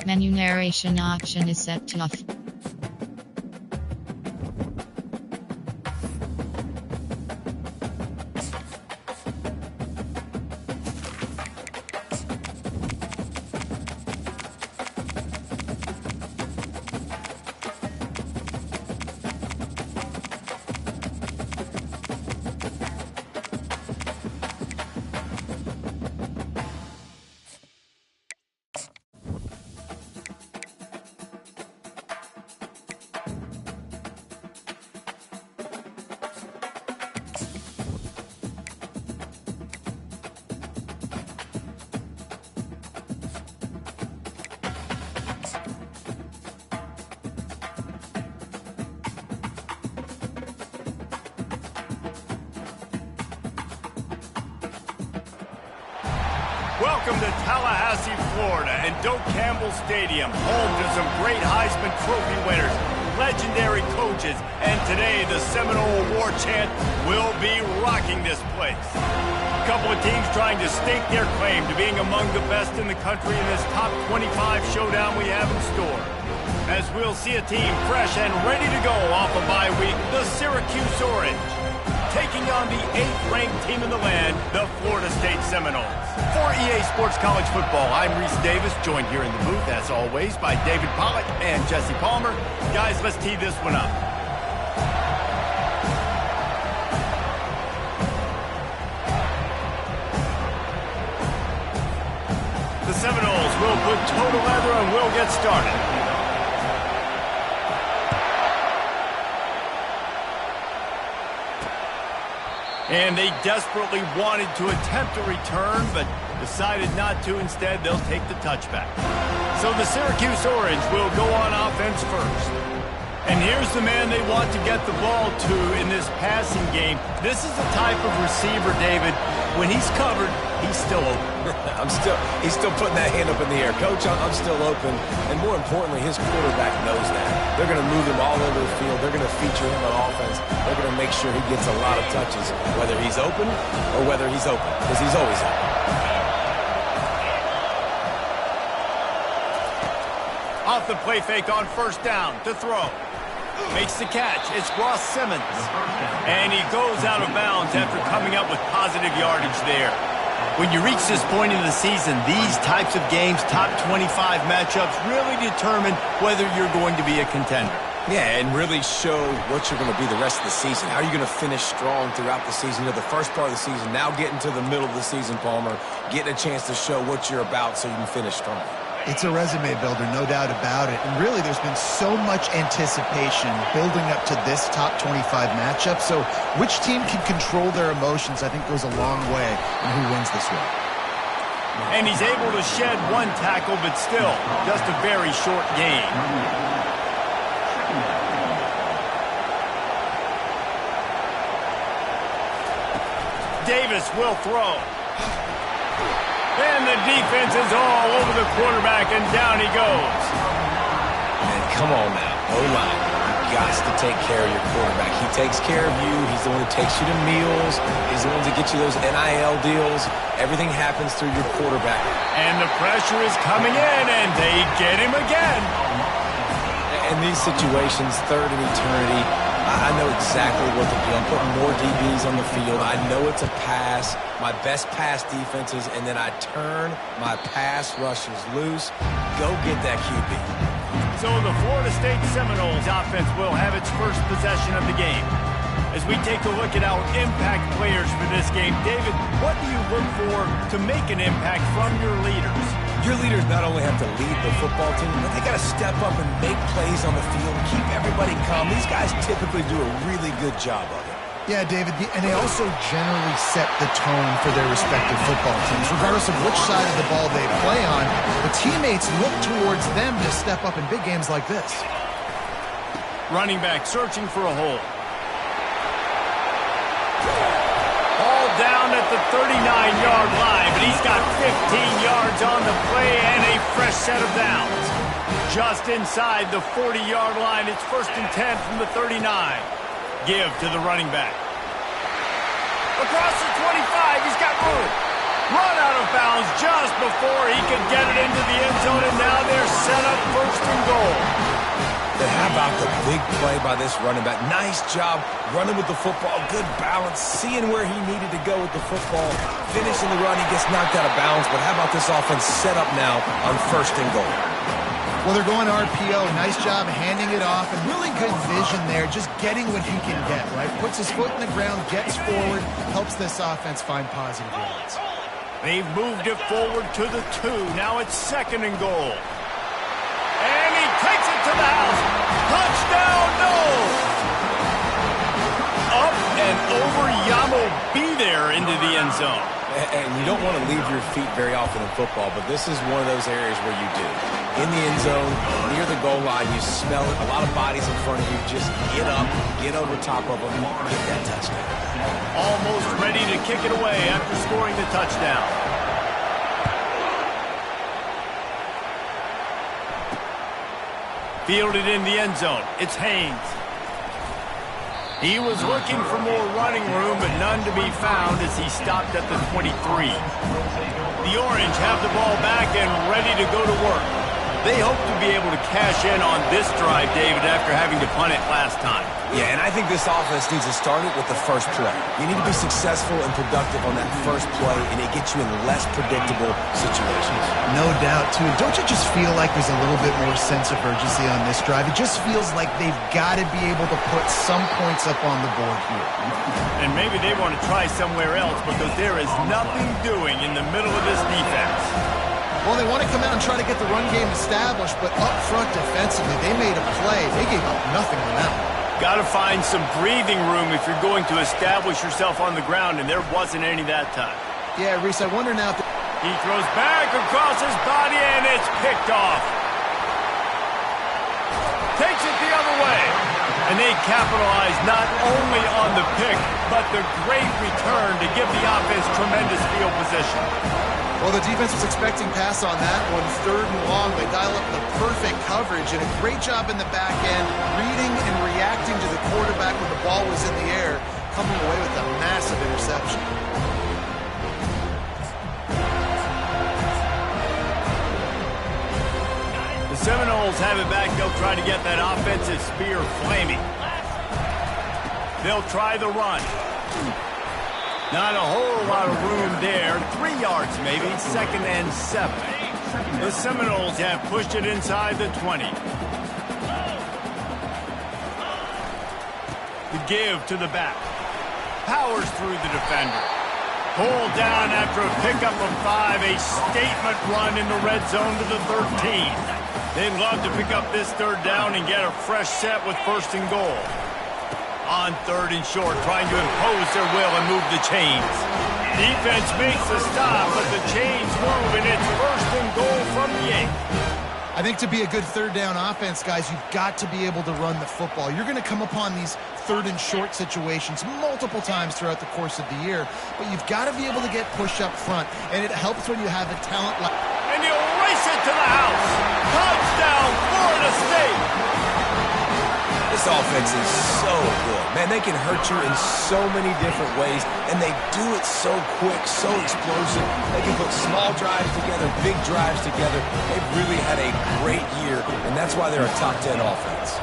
Menu narration option is set to off. Welcome to Tallahassee, Florida, and Doak Campbell Stadium, home to some great Heisman Trophy winners, legendary coaches, and today the Seminole War Chant will be rocking this place. A couple of teams trying to stake their claim to being among the best in the country in this top 25 showdown we have in store. As we'll see a team fresh and ready to go off a bye week, the Syracuse Orange, taking on the 8th-ranked team in the land, the Florida State Seminoles. For EA Sports College Football, I'm Reese Davis, joined here in the booth, as always, by David Pollack and Jesse Palmer. Guys, let's tee this one up. The Seminoles will put total leather and we'll get started. And they desperately wanted to attempt a return, but decided not to. Instead, they'll take the touchback. So the Syracuse Orange will go on offense first. And here's the man they want to get the ball to in this passing game. This is the type of receiver, David, when he's covered, he's still open. He's still putting that hand up in the air. Coach, I'm still open. And more importantly, his quarterback knows that. They're going to move him all over the field. They're going to feature him on offense. They're going to make sure he gets a lot of touches, whether he's open or whether he's open, because he's always open. Off the play fake on first down to throw. Makes the catch. It's Ross Simmons. And he goes out of bounds after coming up with positive yardage there. When you reach this point in the season, these types of games, top 25 matchups, really determine whether you're going to be a contender. Yeah, and really show what you're going to be the rest of the season. How are you going to finish strong throughout the season? You know, the first part of the season, now getting to the middle of the season, Palmer, getting a chance to show what you're about so you can finish strong. It's a resume builder, no doubt about it. And really, there's been so much anticipation building up to this top 25 matchup. So which team can control their emotions, I think, goes a long way in who wins this one. And he's able to shed one tackle, but still, just a very short gain. Davis will throw. And the defense is all over the quarterback, and down he goes. Man, come on now. O-line, you got to take care of your quarterback. He takes care of you. He's the one that takes you to meals. He's the one that gets you those NIL deals. Everything happens through your quarterback. And the pressure is coming in, and they get him again. In these situations, third and eternity, I know exactly what to do. I'm putting more DBs on the field. I know it's a pass, my best pass defenses, and then I turn my pass rushers loose. Go get that QB. So the Florida State Seminoles offense will have its first possession of the game. As we take a look at our impact players for this game, David, what do you look for to make an impact from your leaders? Your leaders not only have to lead the football team, but they got to step up and make plays on the field, keep everybody calm. These guys typically do a really good job of it. Yeah, David, and they also generally set the tone for their respective football teams. Regardless of which side of the ball they play on, the teammates look towards them to step up in big games like this. Running back searching for a hole. All down at the 39-yard line, but he's got 15 yards on the play and a fresh set of downs. Just inside the 40-yard line, it's 1st and 10 from the 39. Give to the running back. Across the 25, he's got room. Run out of bounds just before he could get it into the end zone, and now they're set up first and goal. But how about the big play by this running back? Nice job running with the football, good balance, seeing where he needed to go with the football, finishing the run. He gets knocked out of bounds, but how about this offense set up now on first and goal? Well, they're going RPO. Nice job handing it off, and really good vision there, just getting what he can get, right? Puts his foot in the ground, gets forward, helps this offense find positive yards. They've moved it forward to the 2. Now it's second and goal. And he takes it to the house. Touchdown, no! Up and over Yamo be there into the end zone. And you don't want to leave your feet very often in football, but this is one of those areas where you do. In the end zone, near the goal line, you smell it. A lot of bodies in front of you. Just get up, get over top of them, get that touchdown. Almost ready to kick it away after scoring the touchdown. Fielded in the end zone. It's Haynes. He was looking for more running room, but none to be found as he stopped at the 23. The Orange have the ball back and ready to go to work. They hope to be able to cash in on this drive, David, after having to punt it last time. Yeah, and I think this offense needs to start it with the first play. You need to be successful and productive on that first play, and it gets you in less predictable situations. No doubt, too. Don't you just feel like there's a little bit more sense of urgency on this drive? It just feels like they've got to be able to put some points up on the board here. And maybe they want to try somewhere else because there is nothing doing in the middle of this defense. Well, they want to come out and try to get the run game established, but up front defensively, they made a play. They gave up nothing on that one. Got to find some breathing room if you're going to establish yourself on the ground, and there wasn't any that time. Yeah, Reese, I wonder now if he throws back across his body, and it's picked off. Takes it the other way. And they capitalize not only on the pick, but the great return to give the offense tremendous field position. Well, the defense was expecting pass on that one. Third and long, they dial up the perfect coverage, and a great job in the back end, reading and reacting to the quarterback when the ball was in the air, coming away with a massive interception. The Seminoles have it back. They'll try to get that offensive spear flaming. They'll try the run. Not a whole lot of room there. 3 yards maybe. Second and 7. The Seminoles have pushed it inside the 20. The give to the back. Powers through the defender. Pulled down after a pickup of 5. A statement run in the red zone to the 13. They'd love to pick up this third down and get a fresh set with first and goal. On third and short, trying to impose their will and move the chains. Defense makes the stop, but the chains move, and it's first and goal from the 8. I think to be a good third down offense, guys, you've got to be able to run the football. You're going to come upon these third and short situations multiple times throughout the course of the year, but you've got to be able to get push up front, and it helps when you have a talent like... And he'll race it to the house. Touchdown, Florida State. This offense is so good. Man, they can hurt you in so many different ways, and they do it so quick, so explosive. They can put small drives together, big drives together. They've really had a great year, and that's why they're a top 10 offense.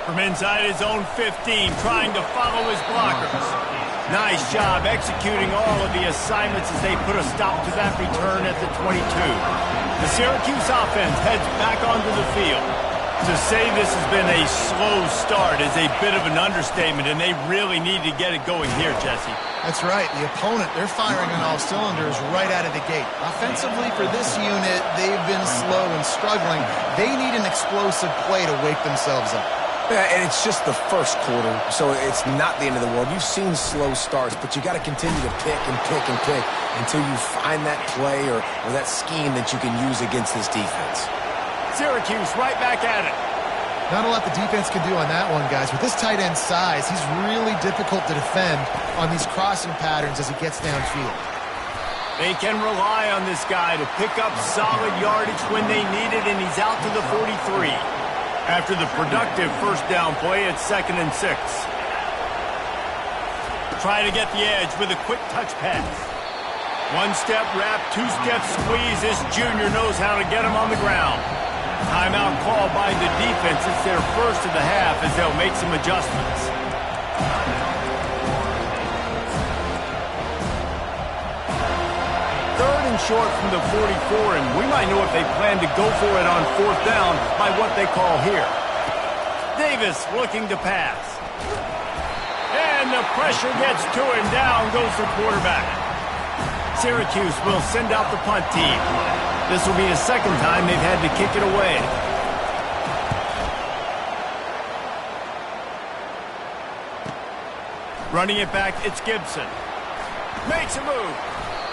From inside his own 15, trying to follow his blockers. Nice job executing all of the assignments as they put a stop to that return at the 22. The Syracuse offense heads back onto the field. To say this has been a slow start is a bit of an understatement, and they really need to get it going here, Jesse. That's right. The opponent, they're firing on all cylinders right out of the gate. Offensively for this unit, they've been slow and struggling. They need an explosive play to wake themselves up. Yeah, and it's just the first quarter, so it's not the end of the world. You've seen slow starts, but you got to continue to pick and pick and pick until you find that play or that scheme that you can use against this defense. Syracuse right back at it. Not a lot the defense can do on that one, guys. With this tight end size, he's really difficult to defend on these crossing patterns as he gets downfield. They can rely on this guy to pick up solid yardage when they need it, and he's out to the 43. After the productive first down play, it's 2nd and 6. try to get the edge with a quick touch pass. One-step wrap, two-step squeeze. This junior knows how to get him on the ground. Timeout called by the defense. It's their first of the half as they'll make some adjustments. Third and short from the 44, and we might know if they plan to go for it on fourth down by what they call here. Davis looking to pass. And the pressure gets to him. Down goes the quarterback. Syracuse will send out the punt team. This will be the second time they've had to kick it away. Running it back, it's Gibson. Makes a move.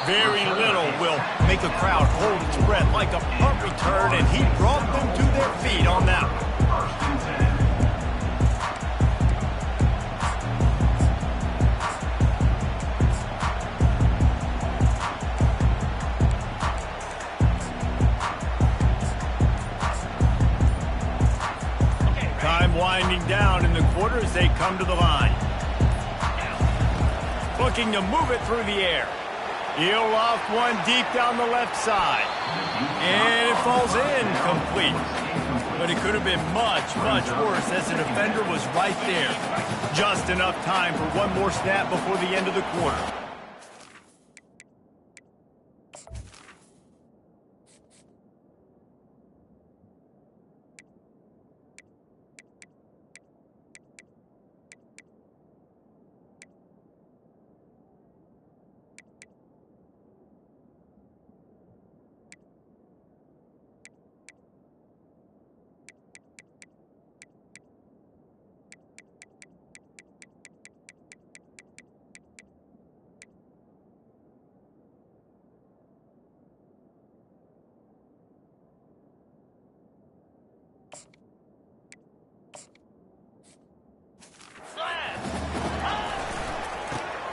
Very little will make a crowd hold its breath like a punt return, and he brought them to their feet on that one. Time winding down in the quarter as they come to the line. Looking to move it through the air. He'll loft one deep down the left side. And it falls incomplete. But it could have been much, much worse as the defender was right there. Just enough time for one more snap before the end of the quarter.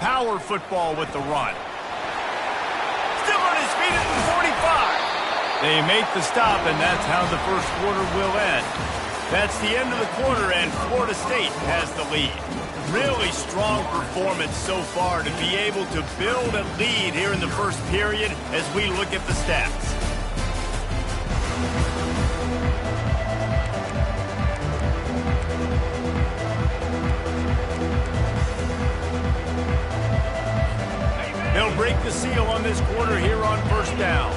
Power football with the run. Still on his feet at the 45. They make the stop, and that's how the first quarter will end. That's the end of the quarter, and Florida State has the lead. Really strong performance so far to be able to build a lead here in the first period as we look at the stats. They'll break the seal on this quarter here on first down.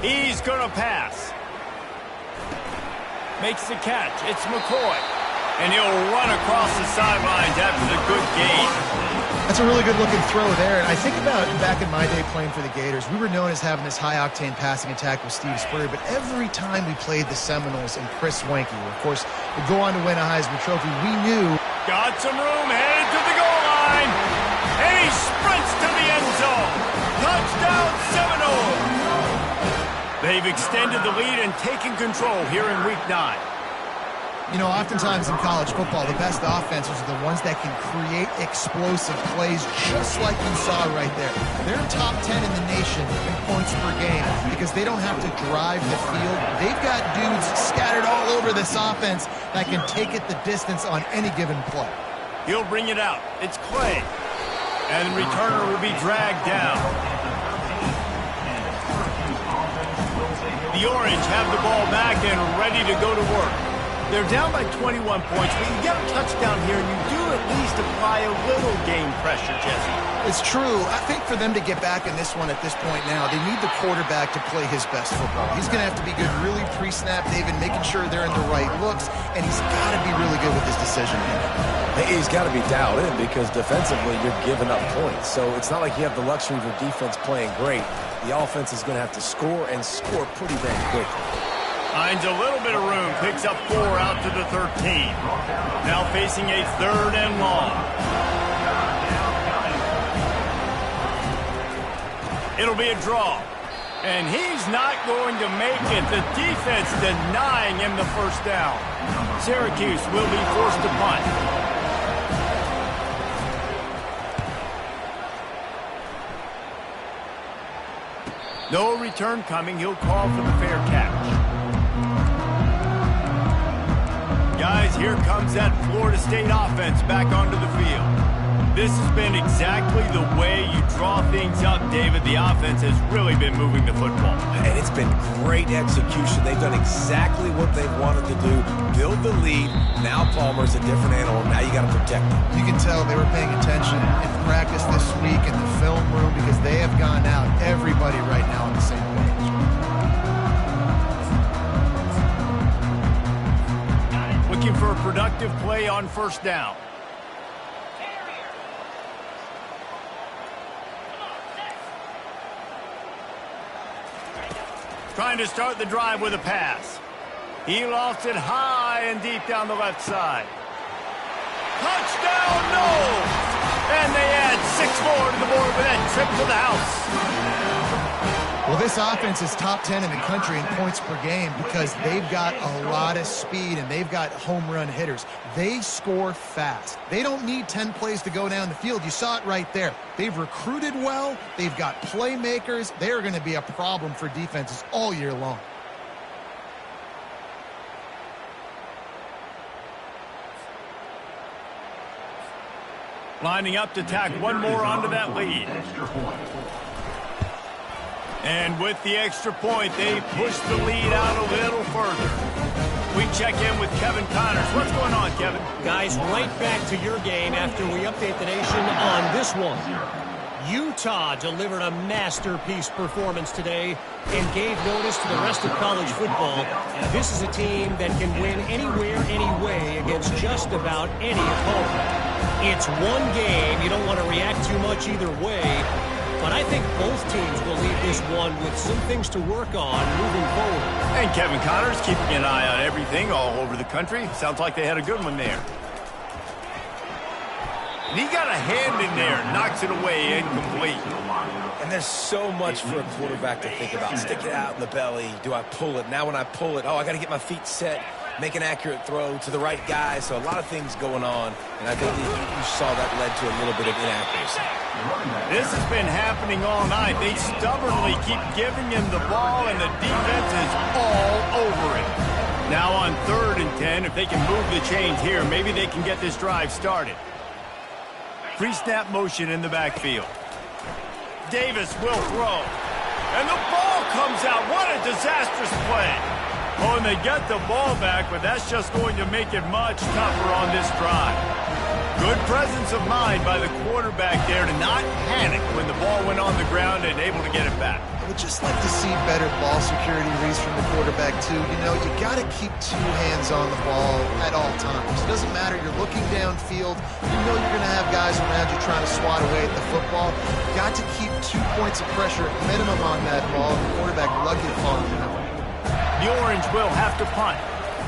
He's going to pass. Makes the catch. It's McCoy. And he'll run across the sidelines after the good gain. That's a really good-looking throw there. And I think about back in my day playing for the Gators, we were known as having this high-octane passing attack with Steve Spurrier, but every time we played the Seminoles and Chris Wenke, who, of course, would go on to win a Heisman Trophy, we knew... Got some room, headed to the goal line. And he sprints to the end zone. Touchdown, Seminoles. They've extended the lead and taken control here in Week 9. You know, oftentimes in college football, the best offenses are the ones that can create explosive plays, just like you saw right there. They're top 10 in the nation in points per game because they don't have to drive the field. They've got dudes scattered all over this offense that can take it the distance on any given play. He'll bring it out. It's Clay. And the returner will be dragged down. The Orange have the ball back and ready to go to work. They're down by 21 points, but you get a touchdown here, and you do at least apply a little game pressure, Jesse. It's true. I think for them to get back in this one at this point now, they need the quarterback to play his best football. He's going to have to be good really pre-snap, David, making sure they're in the right looks, and he's got to be really good with his decision making. He's got to be dialed in because defensively you're giving up points. So it's not like you have the luxury of your defense playing great. The offense is going to have to score and score pretty damn quickly. Finds a little bit of room, picks up 4 out to the 13. Now facing a 3rd and long. It'll be a draw. And he's not going to make it. The defense denying him the first down. Syracuse will be forced to punt. No return coming. He'll call for the fair catch. guys, here comes that Florida State offense back onto the field. This has been exactly the way you draw things up, David. The offense has really been moving the football. And it's been great execution. They've done exactly what they've wanted to do. Build the lead. Now Palmer's a different animal. Now you got to protect him. You can tell they were paying attention in practice this week in the film room because they have gone out, everybody right now on the same page. Looking for a productive play on first down. Trying to start the drive with a pass. He lofts it high and deep down the left side. Touchdown, no! And they add 6 more to the board with that trip to the house. Well, this offense is top 10 in the country in points per game because they've got a lot of speed and they've got home run hitters. They score fast. They don't need 10 plays to go down the field. You saw it right there. They've recruited well. They've got playmakers. They are going to be a problem for defenses all year long. Lining up to tack one more onto that lead. And with the extra point, they push the lead out a little further. We check in with Kevin Connors. What's going on, Kevin? Guys, right back to your game after we update the nation on this one. Utah delivered a masterpiece performance today and gave notice to the rest of college football. This is a team that can win anywhere, anyway against just about any opponent. It's one game. You don't want to react too much either way. But I think both teams will leave this one with some things to work on moving forward. And Kevin Connors keeping an eye on everything all over the country. Sounds like they had a good one there. And he got a hand in there, knocks it away, incomplete. And there's so much for a quarterback to think about. Stick it out in the belly. Do I pull it? Now when I pull it, I got to get my feet set. Make an accurate throw to the right guy. So a lot of things going on. And I think you saw that led to a little bit of inaccuracy. This has been happening all night. They stubbornly keep giving him the ball, and the defense is all over it. Now on 3rd and 10, if they can move the chains here, maybe they can get this drive started. Pre-snap motion in the backfield. Davis will throw. And the ball comes out. What a disastrous play. Oh, and they get the ball back, but that's just going to make it much tougher on this drive. Good presence of mind by the quarterback there to not panic when the ball went on the ground and able to get it back. I would just like to see better ball security, Reese, from the quarterback, too. You know, you got to keep 2 hands on the ball at all times. It doesn't matter. You're looking downfield. You know you're going to have guys around you trying to swat away at the football. You've got to keep 2 points of pressure at minimum on that ball. The quarterback lucky to fall into that. The Orange will have to punt.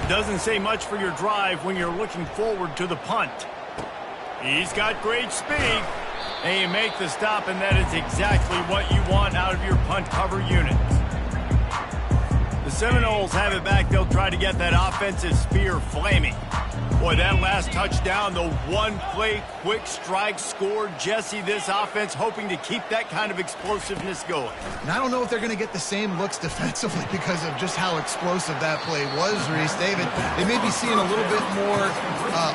Doesn't say much for your drive when you're looking forward to the punt. He's got great speed. And you make the stop, and that is exactly what you want out of your punt cover unit. The Seminoles have it back. They'll try to get that offensive spear flaming. Boy, that last touchdown, the one-play quick strike scored. Jesse, this offense hoping to keep that kind of explosiveness going. And I don't know if they're going to get the same looks defensively because of just how explosive that play was, Reese. David, they may be seeing a little bit more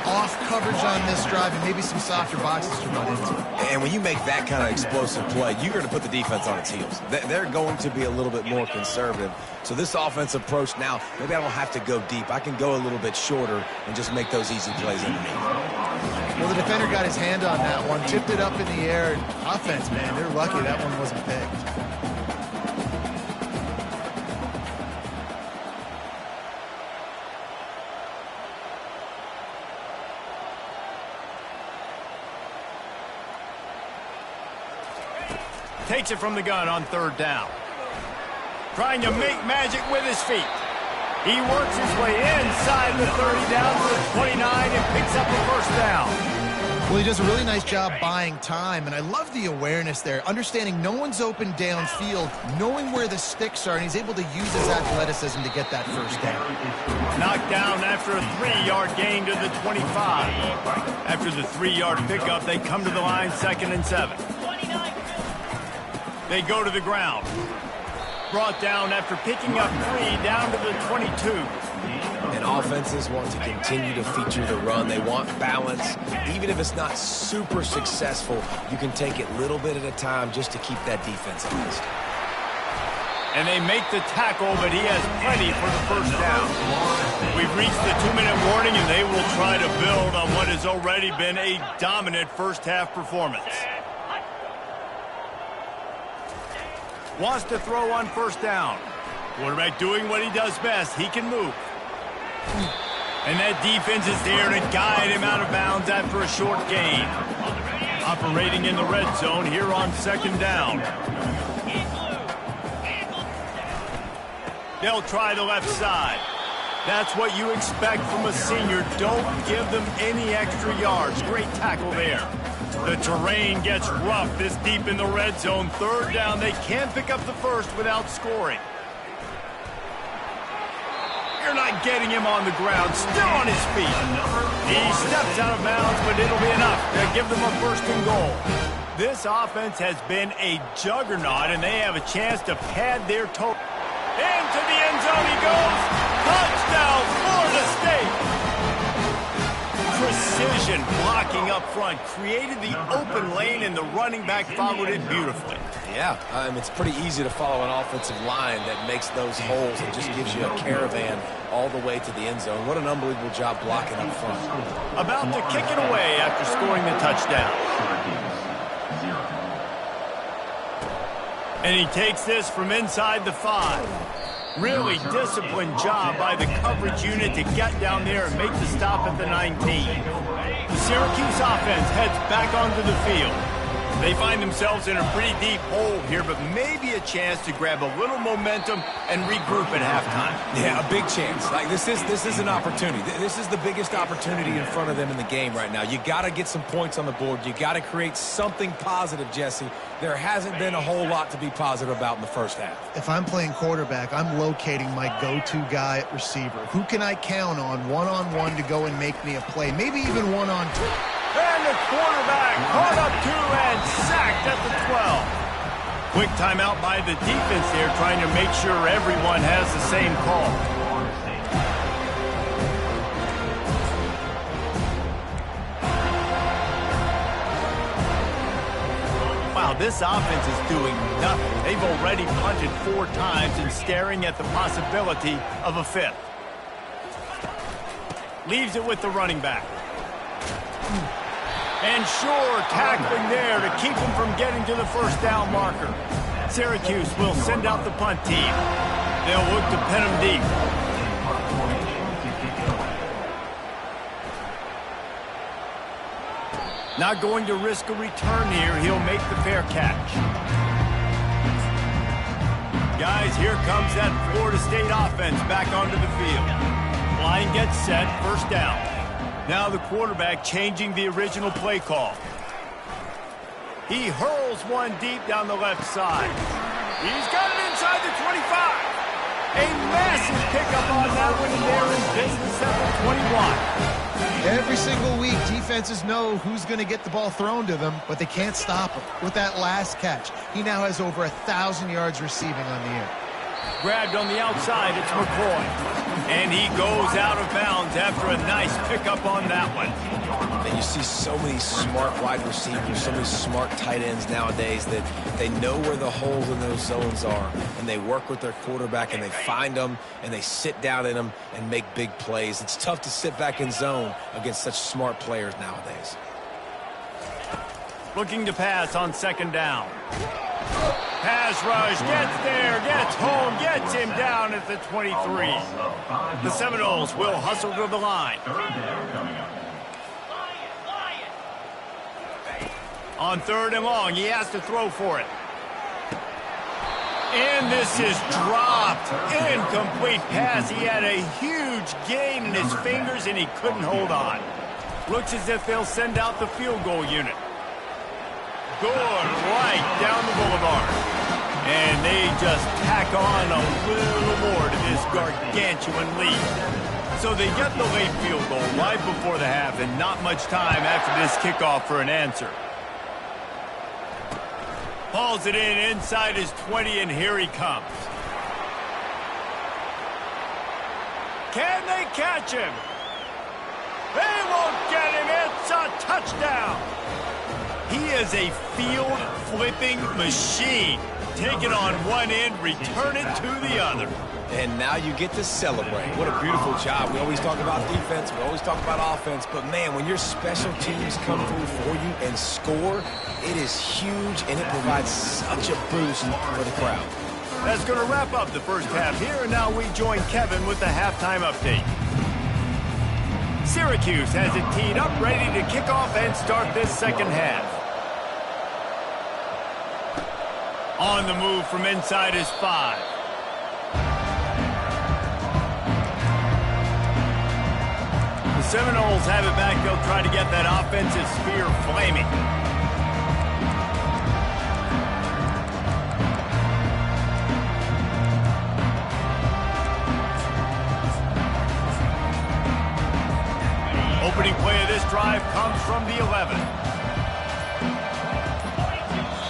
off coverage on this drive and maybe some softer boxes to run into. And when you make that kind of explosive play, you're going to put the defense on its heels. They're going to be a little bit more conservative. So this offense approach now, maybe I don't have to go deep. I can go a little bit shorter and just make those easy plays underneath. Well, the defender got his hand on that one, tipped it up in the air. Offense, man, they're lucky that one wasn't picked. Takes it from the gun on 3rd down. Trying to make magic with his feet. He works his way inside the 30 down to the 29 and picks up the first down. Well, he does a really nice job buying time, and I love the awareness there, understanding no one's open downfield, knowing where the sticks are, and he's able to use his athleticism to get that first down. Knocked down after a 3-yard gain to the 25. After the 3-yard pickup, they come to the line 2nd and 7. They go to the ground. Brought down after picking up 3 down to the 22. And And offenses want to continue to feature the run. They want balance. Even if it's not super successful, you can take it little bit at a time just to keep that defense honest. And they make the tackle, but he has plenty for the first down. We've reached the 2-minute warning, and they will try to build on what has already been a dominant first-half performance. Wants to throw on first down. Quarterback doing what he does best. He can move. And that defense is there to guide him out of bounds after a short gain. Operating in the red zone here on second down. They'll try the left side. That's what you expect from a senior. Don't give them any extra yards. Great tackle there. The terrain gets rough this deep in the red zone. Third down. They can't pick up the first without scoring. You're not getting him on the ground. Still on his feet. He steps out of bounds, but it'll be enough to give them a first and goal. This offense has been a juggernaut, and they have a chance to pad their total. Into the end zone he goes. Touchdown, Florida State. Precision blocking up front. Created the open lane, and the running back followed it beautifully. Yeah, it's pretty easy to follow an offensive line that makes those holes and just gives you a caravan all the way to the end zone. What an unbelievable job blocking up front. About to kick it away after scoring the touchdown. And he takes this from inside the 5. Really disciplined job by the coverage unit to get down there and make the stop at the 19. The Syracuse offense heads back onto the field. They find themselves in a pretty deep hole here, but maybe a chance to grab a little momentum and regroup at halftime. Yeah, a big chance. Like this is an opportunity. This is the biggest opportunity in front of them in the game right now. You got to get some points on the board. You got to create something positive, Jesse. There hasn't been a whole lot to be positive about in the first half. If I'm playing quarterback, I'm locating my go-to guy at receiver. Who can I count on one-on-one to go and make me a play? Maybe even one-on-two. And the quarterback caught up to and sacked at the 12. Quick timeout by the defense there, trying to make sure everyone has the same call. Wow, this offense is doing nothing. They've already punted 4 times and staring at the possibility of a 5th. Leaves it with the running back. And sure, tackling there to keep him from getting to the first down marker. Syracuse will send out the punt team. They'll look to pin him deep. Not going to risk a return here. He'll make the fair catch. Guys, here comes that Florida State offense back onto the field. Line gets set, first down. Now the quarterback changing the original play call. He hurls one deep down the left side. He's got it inside the 25. A massive pickup on that one, and they're in business at the 21. Every single week, defenses know who's going to get the ball thrown to them, but they can't stop him. With that last catch, he now has over 1,000 yards receiving on the year. Grabbed on the outside, it's McCoy. And he goes out of bounds after a nice pickup on that one. And you see so many smart wide receivers, so many smart tight ends nowadays that they know where the holes in those zones are, and they work with their quarterback, and they find them, and they sit down in them and make big plays. It's tough to sit back in zone against such smart players nowadays. Looking to pass on second down. Pass rush, gets there, gets home, gets him down at the 23. The Seminoles will hustle to the line. On third and long, he has to throw for it. And this is dropped. Incomplete pass. He had a huge gain in his fingers, and he couldn't hold on. Looks as if they'll send out the field goal unit. Good, right down the boulevard. And they just tack on a little more to this gargantuan lead. So they get the late field goal right before the half, and not much time after this kickoff for an answer. Hauls it in inside his 20, and here he comes. Can they catch him? They won't get him. It's a touchdown. He is a field-flipping machine. Take it on one end, return it to the other. And now you get to celebrate. What a beautiful job. We always talk about defense. We always talk about offense. But, man, when your special teams come through for you and score, it is huge, and it provides such a boost for the crowd. That's going to wrap up the first half here, and now we join Kevin with the halftime update. Syracuse has it teed up, ready to kick off and start this second half. On the move from inside is 5. The Seminoles have it back. They'll try to get that offensive sphere flaming. Opening play of this drive comes from the 11.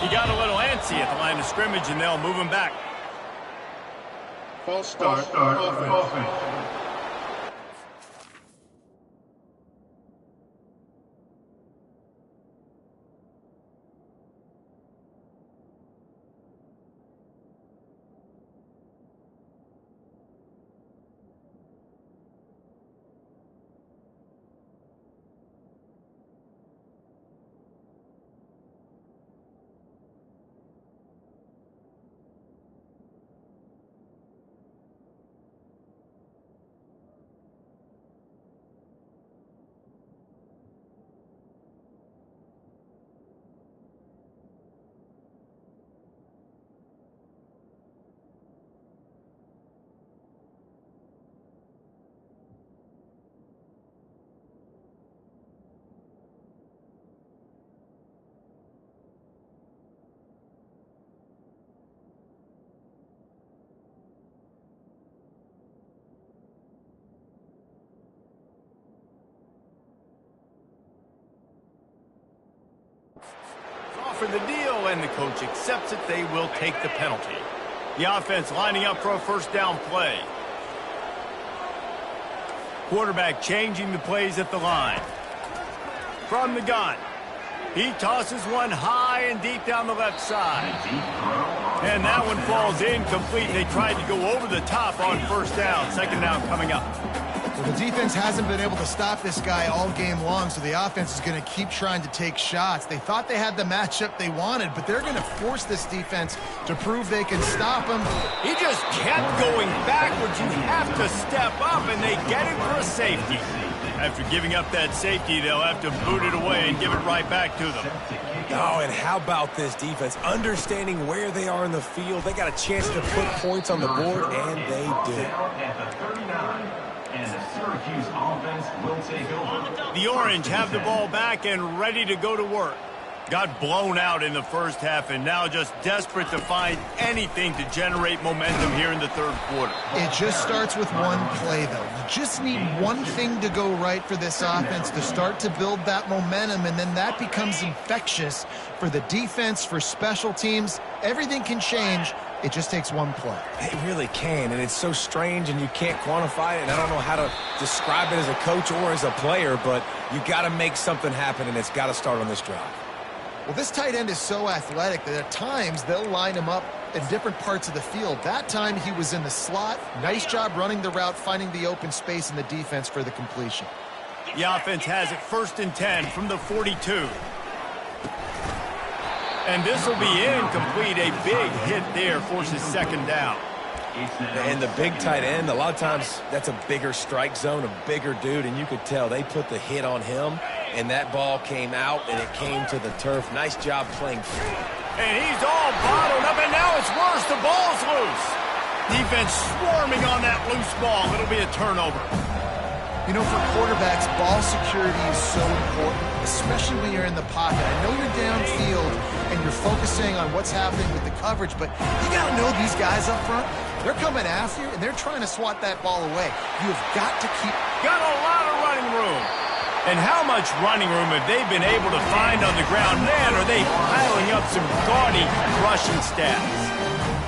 He got a little antsy at the line of scrimmage, and they'll move him back. False start offense. For the deal, and the coach accepts it. They will take the penalty. The offense lining up for a first down play. Quarterback changing the plays at the line. From the gun, he tosses one high and deep down the left side. And that one falls incomplete. They tried to go over the top on first down. Second down coming up. Well, the defense hasn't been able to stop this guy all game long, so the offense is going to keep trying to take shots. They thought they had the matchup they wanted, but they're going to force this defense to prove they can stop him. He just kept going backwards. You have to step up, and they get him for a safety. After giving up that safety, they'll have to boot it away and give it right back to them. Oh, and how about this defense? Understanding where they are in the field. They got a chance to put points on the board, and they did. And the Syracuse offense will take over. The Orange have the ball back and ready to go to work. Got blown out in the first half and now just desperate to find anything to generate momentum here in the third quarter. It just starts with one play, though. You just need one thing to go right for this offense to start to build that momentum, and then that becomes infectious for the defense, for special teams. Everything can change. It just takes one play. It really can, and it's so strange, and you can't quantify it, and I don't know how to describe it as a coach or as a player, but you got to make something happen, and it's got to start on this drive. Well, this tight end is so athletic that at times they'll line him up in different parts of the field. That time he was in the slot. Nice job running the route, finding the open space in the defense for the completion. The offense has it 1st and 10 from the 42. And this will be incomplete. A big hit there forces second down. And the big tight end, a lot of times that's a bigger strike zone, a bigger dude, and you could tell they put the hit on him, and that ball came out, and it came to the turf. Nice job playing free. And he's all bottled up, and now it's worse. The ball's loose. Defense swarming on that loose ball. It'll be a turnover. You know, for quarterbacks, ball security is so important, especially when you're in the pocket. I know you're downfield and you're focusing on what's happening with the coverage, but you got to know these guys up front. They're coming after you, and they're trying to swat that ball away. You've got to keep... Got a lot of running room. And how much running room have they been able to find on the ground? Man, are they piling up some gaudy rushing stats.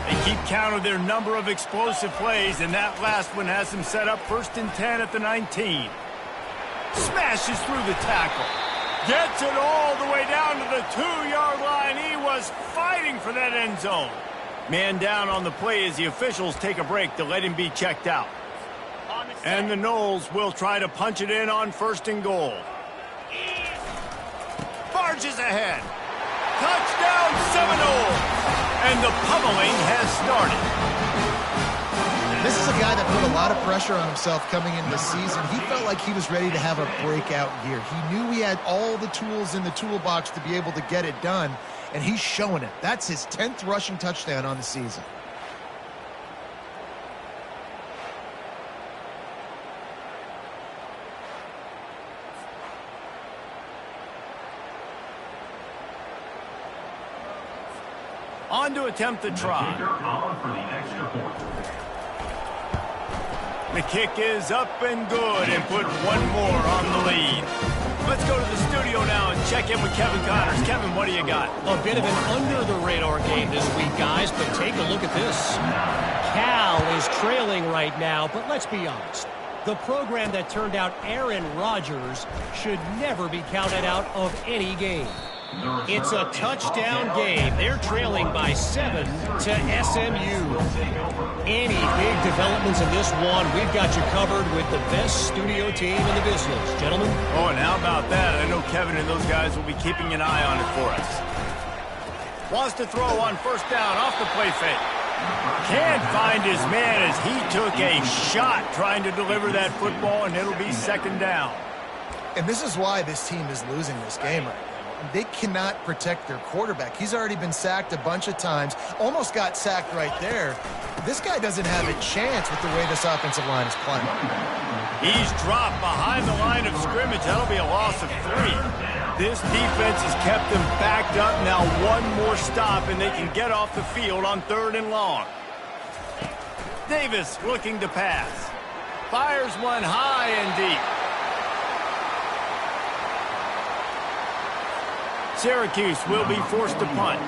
They keep count of their number of explosive plays, and that last one has them set up 1st and 10 at the 19. Smashes through the tackle. Gets it all the way down to the 2-yard line. He was fighting for that end zone. Man down on the play as the officials take a break to let him be checked out. And the Noles will try to punch it in on 1st and goal. Barges ahead. Touchdown Seminoles! And the pummeling has started. This is a guy that put a lot of pressure on himself coming into the season. He felt like he was ready to have a breakout year. He knew he had all the tools in the toolbox to be able to get it done, and he's showing it. That's his 10th rushing touchdown on the season. On to attempt the try. The kick is up and good and put one more on the lead. Let's go to the studio now and check in with Kevin Connors. Kevin, what do you got? A bit of an under-the-radar game this week, guys, but take a look at this. Cal is trailing right now, but let's be honest. The program that turned out Aaron Rodgers should never be counted out of any game. It's a touchdown game. They're trailing by 7 to SMU. Any big developments in this one, we've got you covered with the best studio team in the business. Gentlemen? Oh, and how about that? I know Kevin and those guys will be keeping an eye on it for us. Wants to throw on 1st down off the play fake. Can't find his man as he took a shot trying to deliver that football, and it'll be 2nd down. And this is why this team is losing this game right now. They cannot protect their quarterback. He's already been sacked a bunch of times. Almost got sacked right there. This guy doesn't have a chance with the way this offensive line is playing. He's dropped behind the line of scrimmage. That'll be a loss of 3. This defense has kept them backed up. Now one more stop, and they can get off the field on 3rd and long. Davis looking to pass. Fires one high and deep. Syracuse will be forced to punt.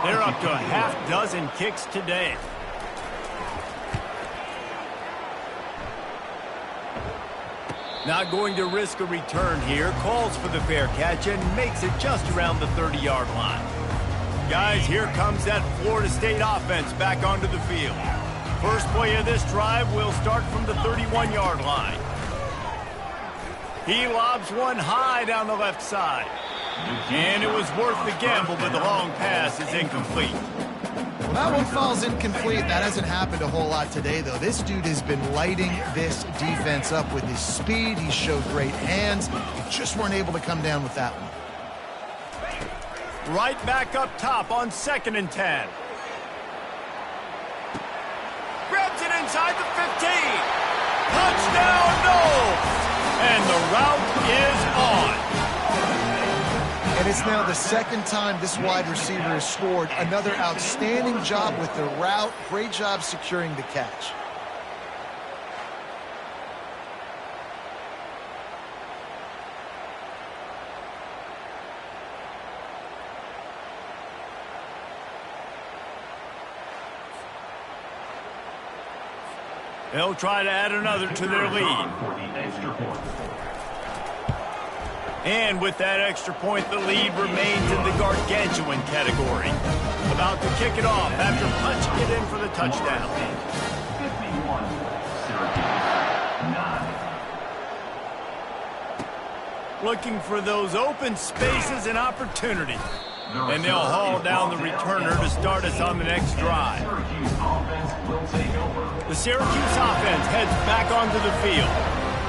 They're up to a half-dozen kicks today. Not going to risk a return here. Calls for the fair catch and makes it just around the 30-yard line. Guys, here comes that Florida State offense back onto the field. First play of this drive will start from the 31-yard line. He lobs one high down the left side. And it was worth the gamble, but the long pass is incomplete. Well, that one falls incomplete. That hasn't happened a whole lot today, though. This dude has been lighting this defense up with his speed. He showed great hands. He just weren't able to come down with that one. Right back up top on 2nd and 10. Grabs it inside the 15. Touchdown, Noles! And the route is on. And it's now the 2nd time this wide receiver has scored. Another outstanding job with the route. Great job securing the catch. They'll try to add another to their lead. And with that extra point, the lead remains in the gargantuan category. About to kick it off after punching it in for the touchdown. 51, Syracuse 9. Looking for those open spaces and opportunity. And they'll haul down the returner to start us on the next drive. Syracuse offense will take over. The Syracuse offense heads back onto the field.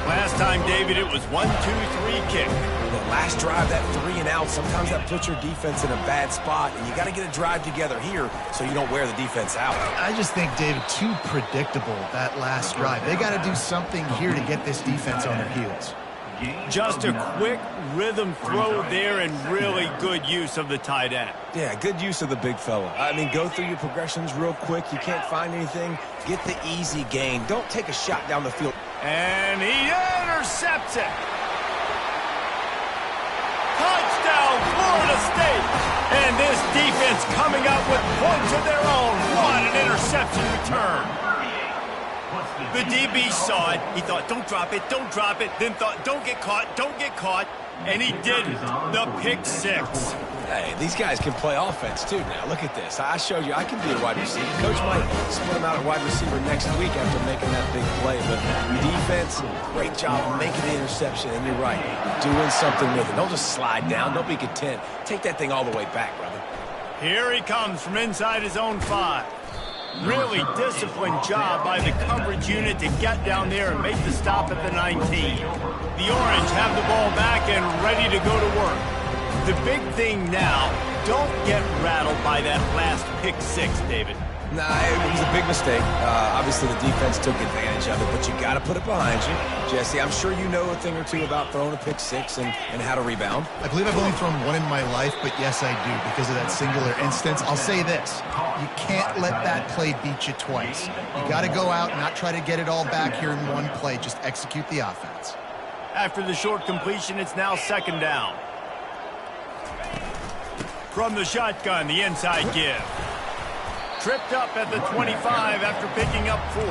Last time, David, it was 1-2-3 kick. The last drive, that 3 and out, sometimes that puts your defense in a bad spot, and you got to get a drive together here so you don't wear the defense out. I just think, David, too predictable, that last drive. They got to do something here to get this defense on their heels. Just a quick rhythm throw there and really good use of the tight end. Yeah, good use of the big fella. I mean, go through your progressions real quick. You can't find anything. Get the easy gain. Don't take a shot down the field. And he intercepts it. Touchdown, Florida State. And this defense coming up with points of their own. What an interception return. The DB saw it. He thought, don't drop it, don't drop it. Then thought, don't get caught, don't get caught. And he didn't. The pick six. Hey, these guys can play offense, too, now. Look at this. I showed you I can be a wide receiver. Coach might split him out at wide receiver next week after making that big play. But defense, great job making the interception. And you're right, doing something with it. Don't just slide down. Don't be content. Take that thing all the way back, brother. Here he comes from inside his own 5. Really disciplined job by the coverage unit to get down there and make the stop at the 19. The Orange have the ball back and ready to go to work. The big thing now, don't get rattled by that last pick 6, David. Nah, it was a big mistake. Obviously, the defense took advantage of it, but you got to put it behind you. Jesse, I'm sure you know a thing or two about throwing a pick 6 and how to rebound. I believe I've only thrown one in my life, but yes, I do because of that singular instance. I'll say this. You can't let that play beat you twice. You got to go out and not try to get it all back here in one play. Just execute the offense. After the short completion, it's now 2nd down. From the shotgun, the inside give. Tripped up at the 25 after picking up 4.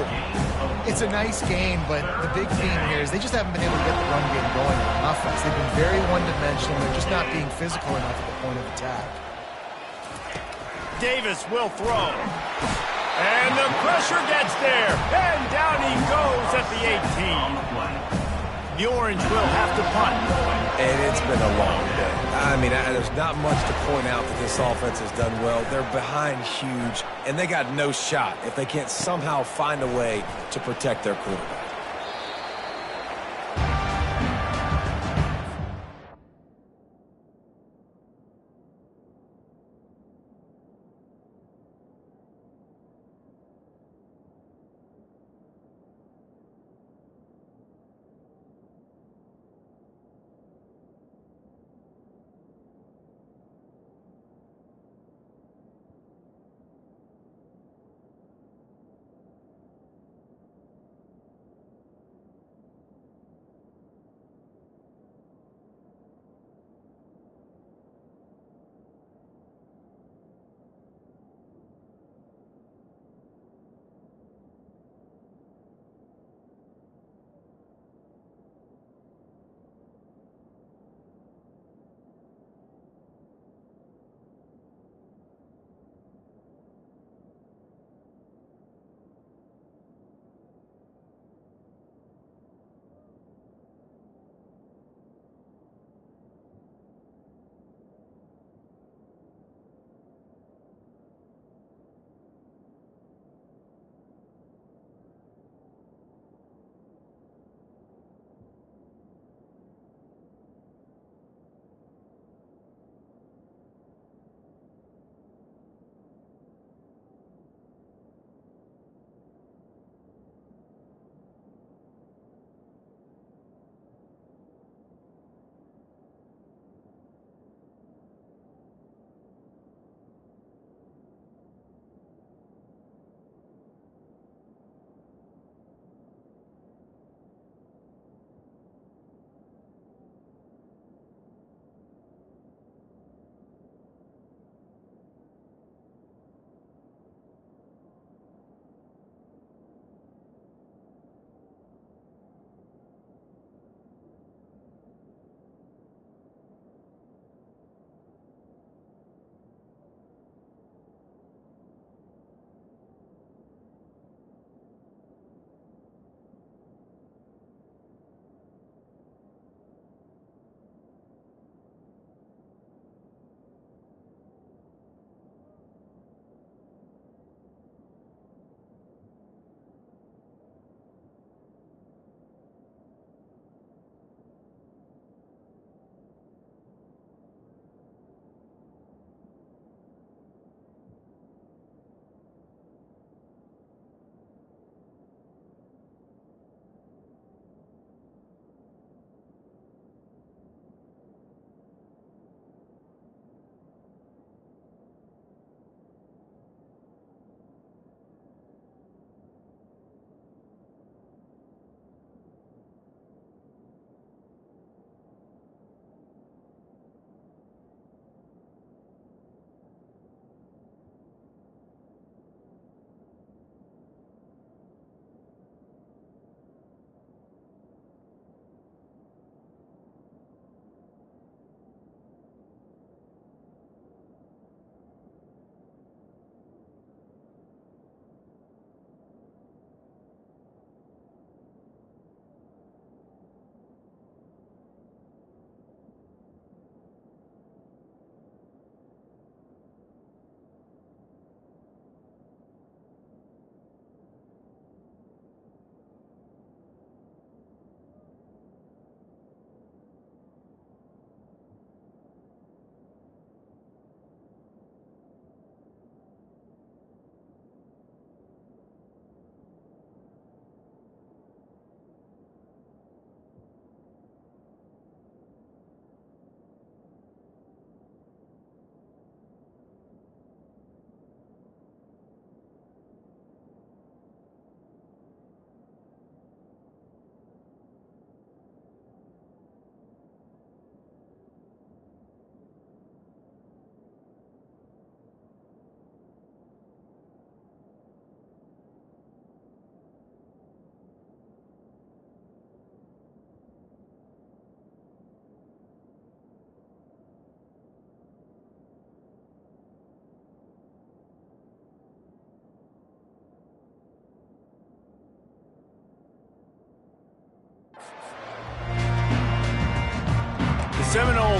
It's a nice game, but the big theme here is they just haven't been able to get the run game going on offense. They've been very one-dimensional. They're just not being physical enough at the point of attack. Davis will throw. And the pressure gets there. And down he goes at the 18. The Orange will have to punt. And it's been a long day. I mean, there's not much to point out that this offense has done well. They're behind huge, and they got no shot if they can't somehow find a way to protect their quarterback.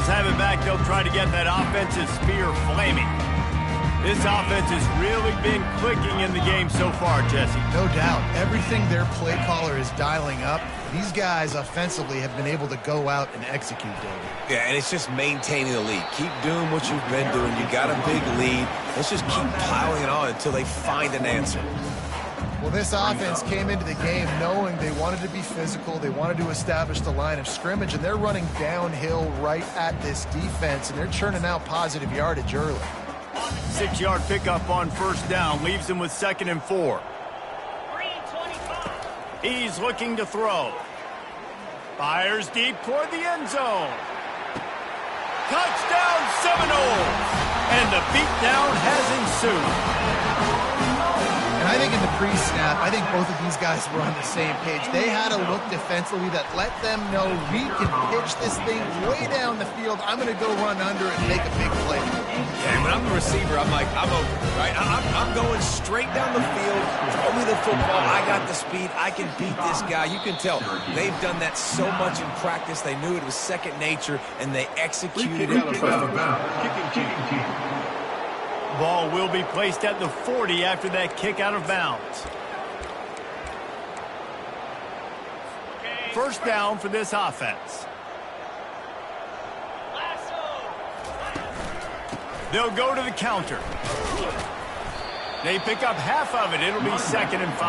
Cardinals have it back. They'll try to get that offensive spear flaming. This offense has really been clicking in the game so far, Jesse. No doubt. Everything their play caller is dialing up, these guys offensively have been able to go out and execute, David. Yeah, and it's just maintaining the lead. Keep doing what you've been doing. You got a big lead. Let's just keep piling it on until they find an answer. Well, this offense came into the game knowing they wanted to be physical, they wanted to establish the line of scrimmage, and they're running downhill right at this defense, and they're churning out positive yardage early. 6-yard pickup on first down leaves him with 2nd and 4. He's looking to throw. Fires deep toward the end zone. Touchdown Seminoles! And the beatdown has ensued. And I think in the pre-snap, I think both of these guys were on the same page. They had a look defensively that let them know we can pitch this thing way down the field. I'm going to go run under it and make a big play. Yeah, when I'm the receiver, I'm like, I'm open, right? I'm going straight down the field. Throw me the football. I got the speed. I can beat this guy. You can tell they've done that so much in practice. They knew it was second nature, and they executed it perfectly. Ball will be placed at the 40 after that kick out of bounds. First down for this offense. They'll go to the counter. They pick up half of it. It'll be 2nd and 5.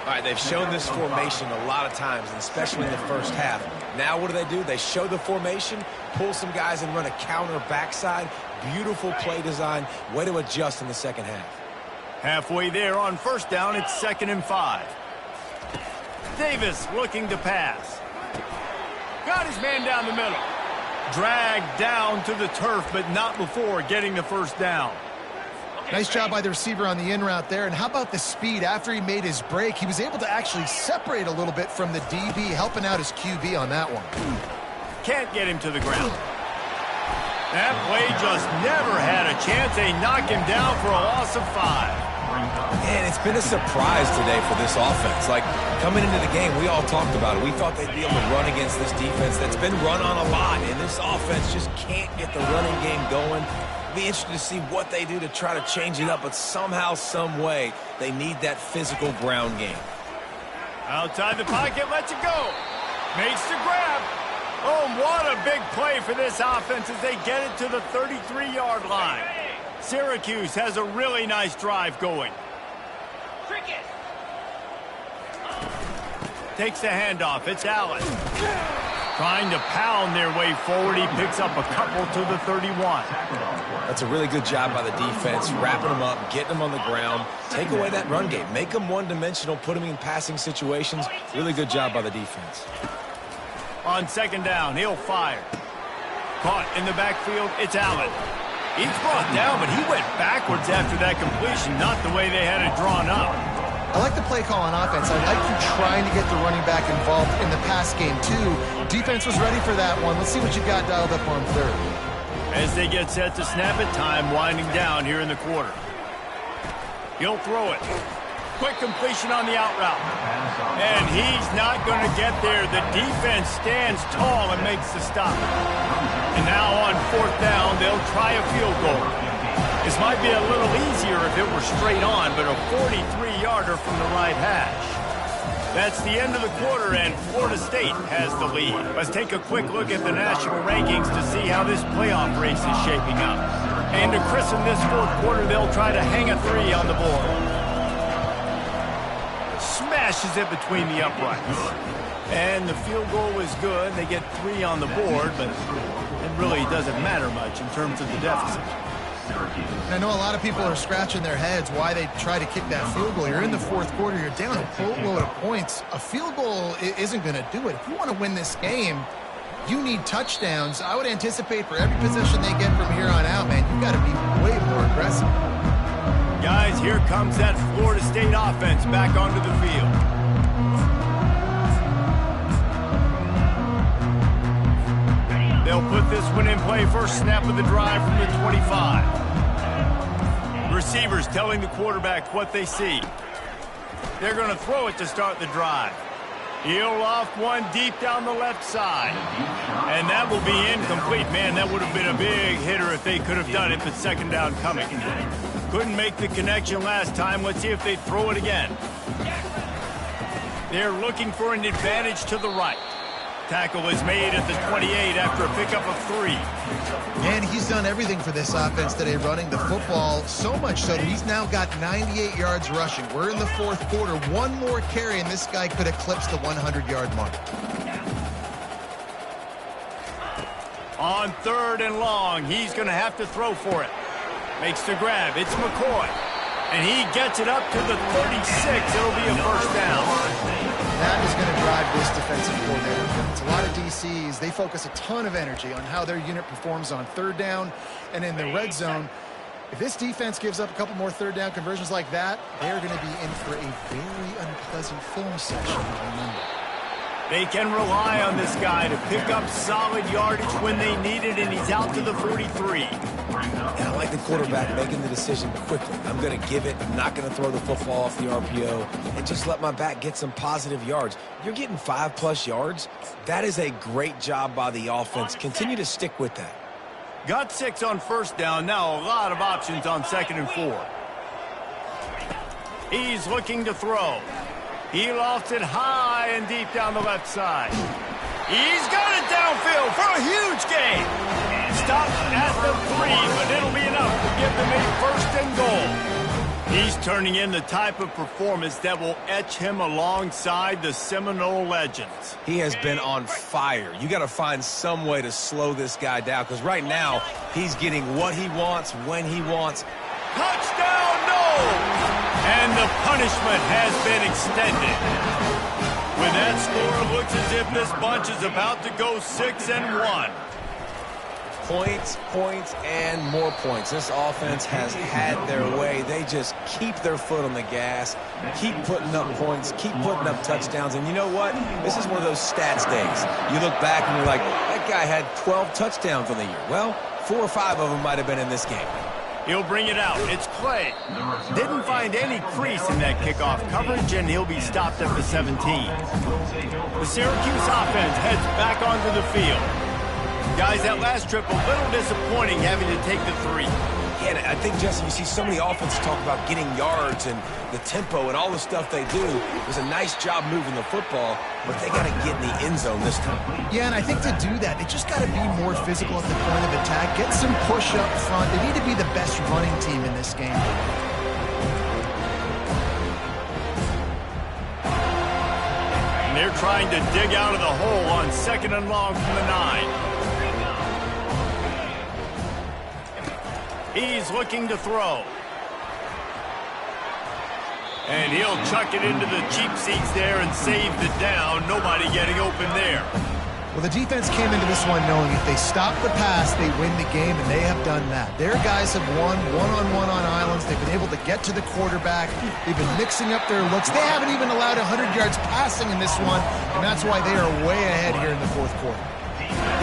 All right, they've shown this formation a lot of times, and especially in the first half. Now what do? They show the formation, pull some guys and run a counter backside. Beautiful play design. Way to adjust in the second half. Halfway there on first down, it's 2nd and 5. Davis looking to pass. Got his man down the middle. Dragged down to the turf, but not before getting the first down. Nice job by the receiver on the in route there. And how about the speed? After he made his break, he was able to actually separate a little bit from the DB, helping out his QB on that one. Can't get him to the ground. That play just never had a chance. They knock him down for a loss of 5. Man, it's been a surprise today for this offense. Like, coming into the game, we all talked about it. We thought they'd be able to run against this defense that's been run on a lot, and this offense just can't get the running game going. Be interested to see what they do to try to change it up, but somehow, some way, they need that physical ground game. Outside the pocket, lets it go. Makes the grab. Oh, what a big play for this offense as they get it to the 33-yard line. Syracuse has a really nice drive going. Takes the handoff. It's Allen. Trying to pound their way forward. He picks up a couple to the 31. That's a really good job by the defense, wrapping them up, getting them on the ground. Take away that run game. Make them one-dimensional, put them in passing situations. Really good job by the defense. On 2nd down, he'll fire. Caught in the backfield, it's Allen. He's brought down, but he went backwards after that completion, not the way they had it drawn up. I like the play call on offense. I like you trying to get the running back involved in the pass game, too. Defense was ready for that one. Let's see what you got dialed up on third. As they get set to snap it, time winding down here in the quarter. He'll throw it. Quick completion on the out route. And he's not going to get there. The defense stands tall and makes the stop. And now on 4th down, they'll try a field goal. This might be a little easier if it were straight on, but a 43-yarder from the right hash. That's the end of the quarter, and Florida State has the lead. Let's take a quick look at the national rankings to see how this playoff race is shaping up. And to christen this 4th quarter, they'll try to hang a 3 on the board. Smashes it between the uprights. And the field goal is good. They get 3 on the board, but it really doesn't matter much in terms of the deficit. I know a lot of people are scratching their heads why they try to kick that field goal. You're in the 4th quarter. You're down a boatload of points. A field goal isn't going to do it. If you want to win this game, you need touchdowns. I would anticipate for every possession they get from here on out, man, you've got to be way more aggressive. Guys, here comes that Florida State offense back onto the field. They'll put this one in play. First snap of the drive from the 25. Receivers telling the quarterback what they see. They're going to throw it to start the drive. He'll loft one deep down the left side. And that will be incomplete. Man, that would have been a big hitter if they could have done it, but second down coming. Couldn't make the connection last time. Let's see if they throw it again. They're looking for an advantage to the right. Tackle is made at the 28 after a pickup of 3. Man, he's done everything for this offense today, running the football, so much so that he's now got 98 yards rushing. We're in the fourth quarter. One more carry, and this guy could eclipse the 100-yard mark. On 3rd and long, he's going to have to throw for it. Makes the grab. It's McCoy. And he gets it up to the 36. It'll be a first down. That is going to drive this defensive coordinator. It's a lot of DCs. They focus a ton of energy on how their unit performs on 3rd down and in the red zone. If this defense gives up a couple more 3rd down conversions like that, they're going to be in for a very unpleasant film session on Monday. They can rely on this guy to pick up solid yardage when they need it, and he's out to the 43. And I like the quarterback making the decision quickly. I'm going to give it. I'm not going to throw the football off the RPO and just let my back get some positive yards. You're getting 5+ yards. That is a great job by the offense. Continue to stick with that. Got 6 on 1st down. Now a lot of options on 2nd and 4. He's looking to throw. He lofts it high and deep down the left side. He's got it downfield for a huge gain. Stopped at the 3, but it'll be enough to give them a 1st and goal. He's turning in the type of performance that will etch him alongside the Seminole legends. He has been on fire. You got to find some way to slow this guy down, because right now he's getting what he wants when he wants. Touchdown, no! And the punishment has been extended. With that score, it looks as if this bunch is about to go 6-1. Points, points, and more points. This offense has had their way. They just keep their foot on the gas, keep putting up points, keep putting up touchdowns. And you know what? This is one of those stats days. You look back and you're like, that guy had 12 touchdowns on the year. Well, 4 or 5 of them might have been in this game. He'll bring it out. It's Clay. Didn't find any crease in that kickoff coverage, and he'll be stopped at the 17. The Syracuse offense heads back onto the field. Guys, that last trip, a little disappointing having to take the 3. Yeah, and I think, Jesse, you see so many offenses talk about getting yards and the tempo and all the stuff they do. It was a nice job moving the football, but they got to get in the end zone this time. Yeah, and I think to do that, they just got to be more physical at the point of attack, get some push up front. They need to be the best running team in this game. And they're trying to dig out of the hole on 2nd and long from the 9. He's looking to throw. And he'll chuck it into the cheap seats there and save the down. Nobody getting open there. Well, the defense came into this one knowing if they stop the pass, they win the game, and they have done that. Their guys have won one-on-one on islands. They've been able to get to the quarterback. They've been mixing up their looks. They haven't even allowed 100 yards passing in this one, and that's why they are way ahead here in the fourth quarter.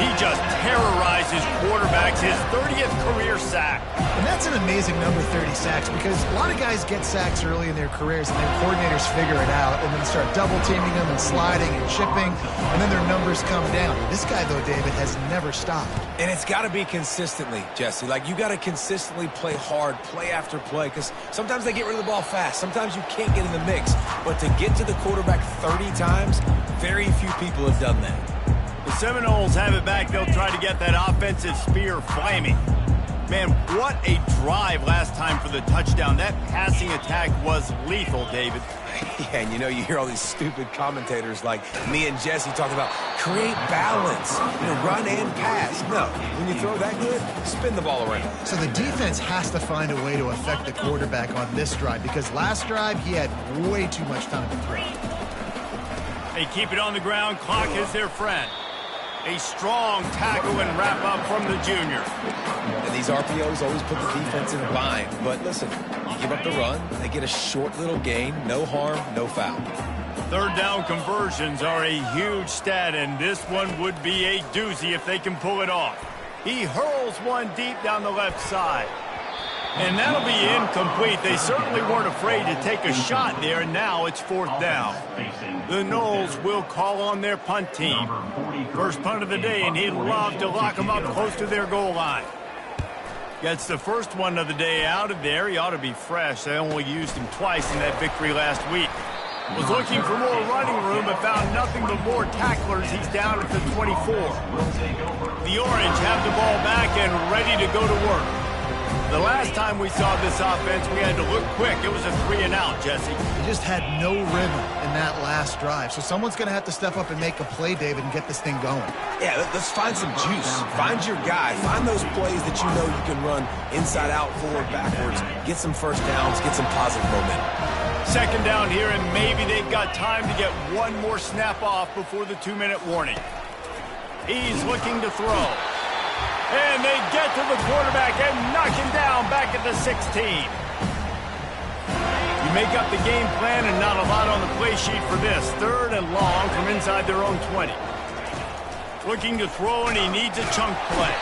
He just terrorized his quarterbacks, his 30th career sack. And that's an amazing number, 30 sacks, because a lot of guys get sacks early in their careers, and then coordinators figure it out, and then start double-teaming them and sliding and chipping, and then their numbers come down. This guy, though, David, has never stopped. And it's got to be consistently, Jesse. Like, you got to consistently play hard, play after play, because sometimes they get rid of the ball fast. Sometimes you can't get in the mix. But to get to the quarterback 30 times, very few people have done that. The Seminoles have it back. They'll try to get that offensive spear flaming. Man, what a drive last time for the touchdown. That passing attack was lethal, David. Yeah, and you hear all these stupid commentators like me and Jesse talking about create balance, run and pass. No, when you throw that good, spin the ball around. So the defense has to find a way to affect the quarterback on this drive, because last drive he had way too much time to throw. They keep it on the ground. Clock is their friend. A strong tackle and wrap-up from the junior. And these RPOs always put the defense in a bind. But listen, you give up the run, they get a short little gain, no harm, no foul. 3rd down conversions are a huge stat, and this one would be a doozy if they can pull it off. He hurls one deep down the left side. And that'll be incomplete. They certainly weren't afraid to take a shot there, and now it's 4th down. The Noles will call on their punt team. First punt of the day, and he'd love to lock them up close to their goal line. Gets the first one of the day out of there. He ought to be fresh. They only used him twice in that victory last week. Was looking for more running room, but found nothing but more tacklers. He's down at the 24. The Orange have the ball back and ready to go to work. The last time we saw this offense, we had to look quick. It was a 3-and-out, Jesse. They just had no rhythm in that last drive. So someone's going to have to step up and make a play, David, and get this thing going. Yeah, let's find some juice. Find your guy. Find those plays that you know you can run inside out, forward, backwards. Get some first downs. Get some positive momentum. Second down here, and maybe they've got time to get one more snap off before the 2-minute warning. He's looking to throw. And they get to the quarterback and knock him down back at the 16. You make up the game plan and not a lot on the play sheet for this. 3rd and long from inside their own 20. Looking to throw, and he needs a chunk play.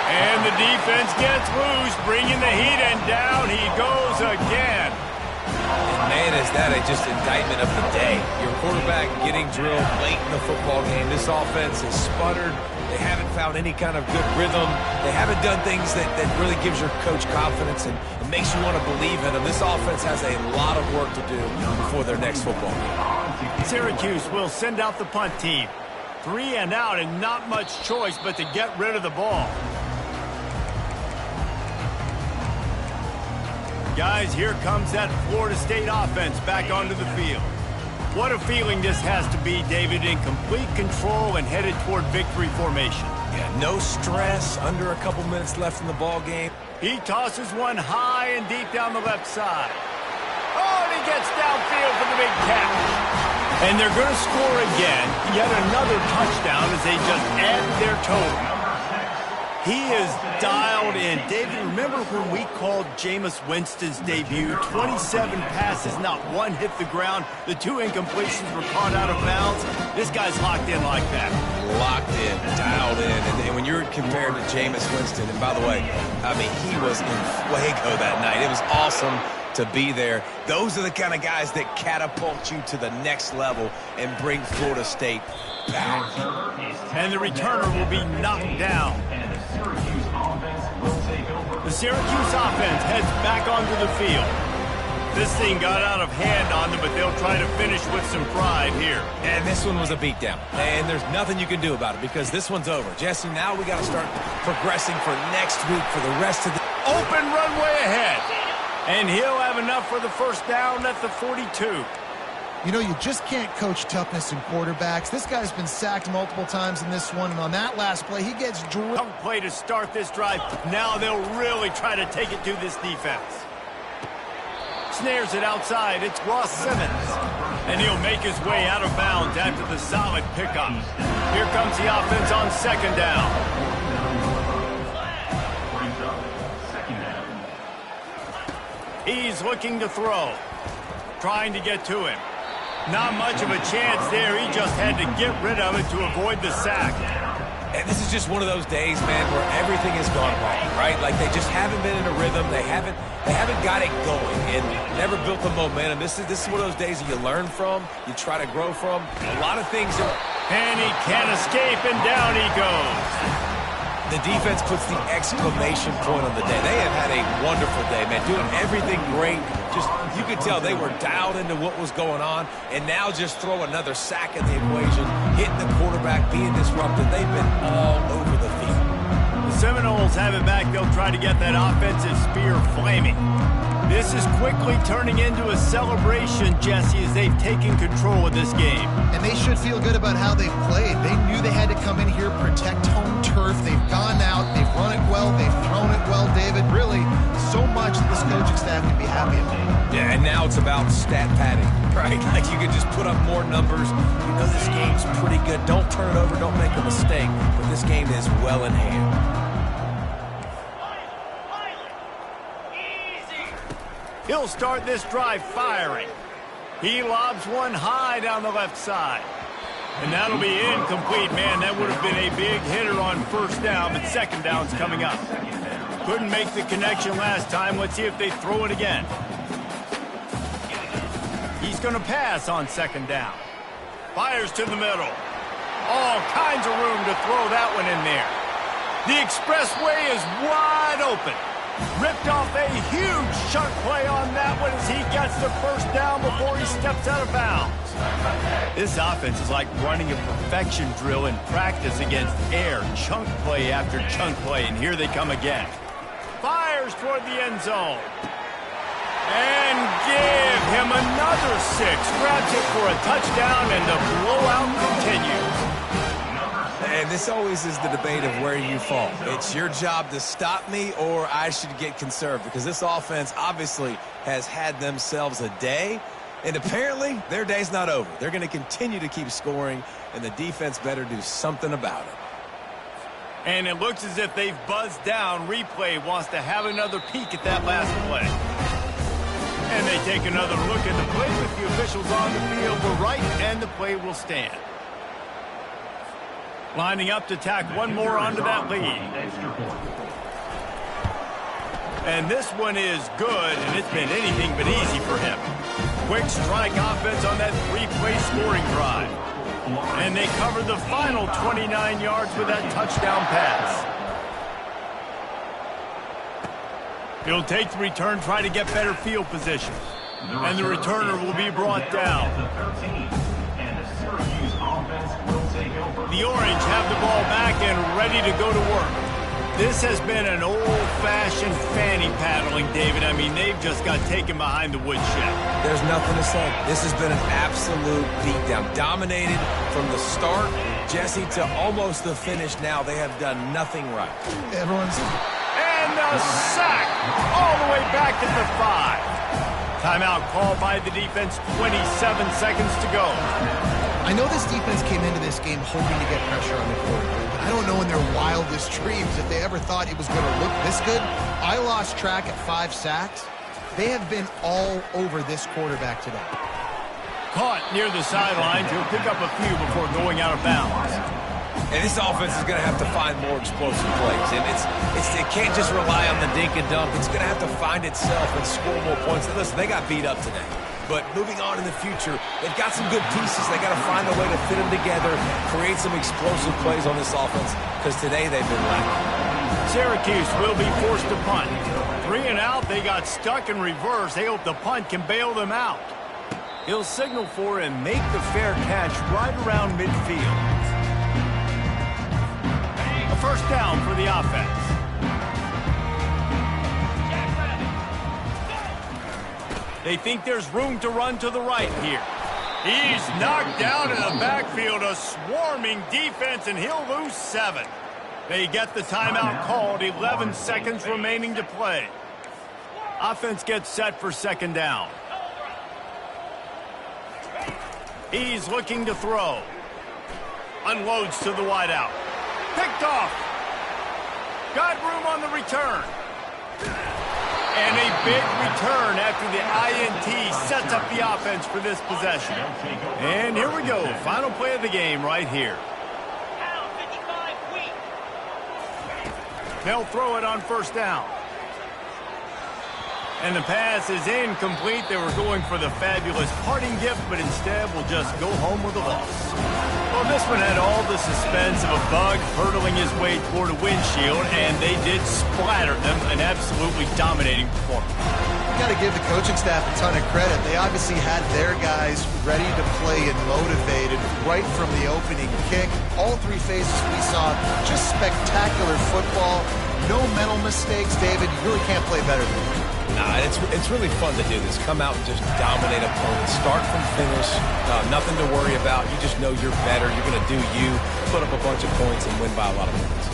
And the defense gets loose, bringing the heat, and down he goes again. And man, is that just indictment of the day. Your quarterback getting drilled late in the football game. This offense has sputtered. They haven't found any kind of good rhythm. They haven't done things that really gives your coach confidence and makes you want to believe in them. This offense has a lot of work to do before their next football game. Syracuse will send out the punt team. 3-and-out and not much choice but to get rid of the ball. Guys, here comes that Florida State offense back onto the field. What a feeling this has to be, David, in complete control and headed toward victory formation. Yeah, no stress, under a couple minutes left in the ball game. He tosses one high and deep down the left side. Oh, and he gets downfield for the big catch. And they're going to score again. Yet another touchdown as they just add their total. He is dialed in. David, remember when we called Jameis Winston's debut? 27 passes, not one hit the ground. The 2 incompletions were caught out of bounds. This guy's locked in like that. Locked in, dialed in. And when you're compared to Jameis Winston, and by the way, I mean, he was in fuego that night. It was awesome to be there. Those are the kind of guys that catapult you to the next level and bring Florida State back. And the returner will be knocked down. The Syracuse offense heads back onto the field. This thing got out of hand on them, but they'll try to finish with some pride here. And this one was a beatdown. And there's nothing you can do about it because this one's over. Jesse, now we got to start progressing for next week for the rest of the... Open runway ahead. And he'll have enough for the first down at the 42. You know, you just can't coach toughness in quarterbacks. This guy's been sacked multiple times in this one, and on that last play, he gets drilled. Play to start this drive. Now they'll really try to take it to this defense. Snares it outside. It's Ross Simmons. And he'll make his way out of bounds after the solid pickup. Here comes the offense on 2nd down. He's looking to throw. Trying to get to him. Not much of a chance there. He just had to get rid of it to avoid the sack. And this is just one of those days, man, where everything has gone wrong, right? Like they just haven't been in a rhythm. They haven't got it going and never built the momentum. This is one of those days that you learn from, you try to grow from. A lot of things are... And he can't escape, and down he goes. The defense puts the exclamation point on the day. They have had a wonderful day, man, doing everything great. Just, you could tell they were dialed into what was going on, and now just throw another sack in the equation, hitting the quarterback, being disrupted. They've been all over the field. The Seminoles have it back. They'll try to get that offensive spear flaming. This is quickly turning into a celebration, Jesse, as they've taken control of this game. And they should feel good about how they've played. They knew they had to come in here, protect home turf. They've gone out, they've run it well, they've thrown it well, David. Really, so much that this coaching staff can be happy about. Yeah, and now it's about stat padding, right? Like you can just put up more numbers. You know this game's pretty good. Don't turn it over, don't make a mistake. But this game is well in hand. He'll start this drive firing. He lobs one high down the left side. And that'll be incomplete, man. That would have been a big hitter on 1st down, but 2nd down's coming up. Couldn't make the connection last time. Let's see if they throw it again. He's going to pass on second down. Fires to the middle. All kinds of room to throw that one in there. The expressway is wide open. Ripped off a huge chunk play on that one as he gets the first down before he steps out of bounds. This offense is like running a perfection drill in practice against air. Chunk play after chunk play, and here they come again. Fires toward the end zone. And give him another 6. Grabs it for a touchdown, and the blowout continues. And this always is the debate of where you fall. It's your job to stop me, or I should get conserved, because this offense obviously has had themselves a day, and apparently their day's not over. They're going to continue to keep scoring, and the defense better do something about it. And it looks as if they've buzzed down. Replay wants to have another peek at that last play. And they take another look at the play with the officials on the field. We're right, and the play will stand. Lining up to tack one more onto that lead. And this one is good, and it's been anything but easy for him. Quick strike offense on that 3-play scoring drive. And they cover the final 29 yards with that touchdown pass. He'll take the return, try to get better field position. And the returner will be brought down. The Orange have the ball back and ready to go to work. This has been an old-fashioned fanny paddling, David. I mean, they've just got taken behind the woodshed. There's nothing to say. This has been an absolute beatdown. Dominated from the start, Jesse, to almost the finish now. They have done nothing right. Everyone's... And a sack all the way back at the 5. Timeout called by the defense, 27 seconds to go. I know this defense came into this game hoping to get pressure on the quarterback, but I don't know in their wildest dreams if they ever thought it was going to look this good. I lost track at 5 sacks. They have been all over this quarterback today. Caught near the sidelines. He'll pick up a few before going out of bounds. And this offense is going to have to find more explosive plays. And it can't just rely on the dink and dunk. It's going to have to find itself and score more points. And listen, they got beat up today. But moving on in the future, they've got some good pieces. They got to find a way to fit them together, create some explosive plays on this offense, because today they've been lacking. Syracuse will be forced to punt. 3 and out, they got stuck in reverse. They hope the punt can bail them out. He'll signal for and make the fair catch right around midfield. A first down for the offense. They think there's room to run to the right here. He's knocked down in the backfield, a swarming defense, and he'll lose 7. They get the timeout called, 11 seconds remaining to play. Offense gets set for second down. He's looking to throw. Unloads to the wideout. Picked off. Got room on the return. And a big return after the INT sets up the offense for this possession. And here we go. Final play of the game right here. They'll throw it on first down. And the pass is incomplete. They were going for the fabulous parting gift, but instead will just go home with a loss. Well, this one had all the suspense of a bug hurtling his way toward a windshield, and they did splatter them. An absolutely dominating performance. You got to give the coaching staff a ton of credit. They obviously had their guys ready to play and motivated right from the opening kick. All 3 phases we saw, just spectacular football. No mental mistakes, David. You really can't play better than that. Nah, it's really fun to do this. Come out and just dominate opponents. Start from finish. Nothing to worry about. You just know you're better. You're going to do you. Put up a bunch of points and win by a lot of points.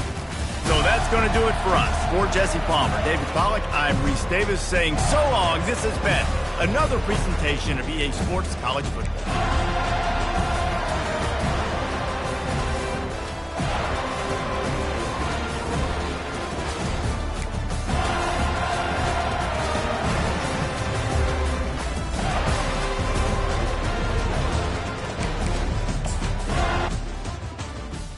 So that's going to do it for us. For Jesse Palmer, David Pollack, I'm Reese Davis saying so long. This has been another presentation of EA Sports College Football.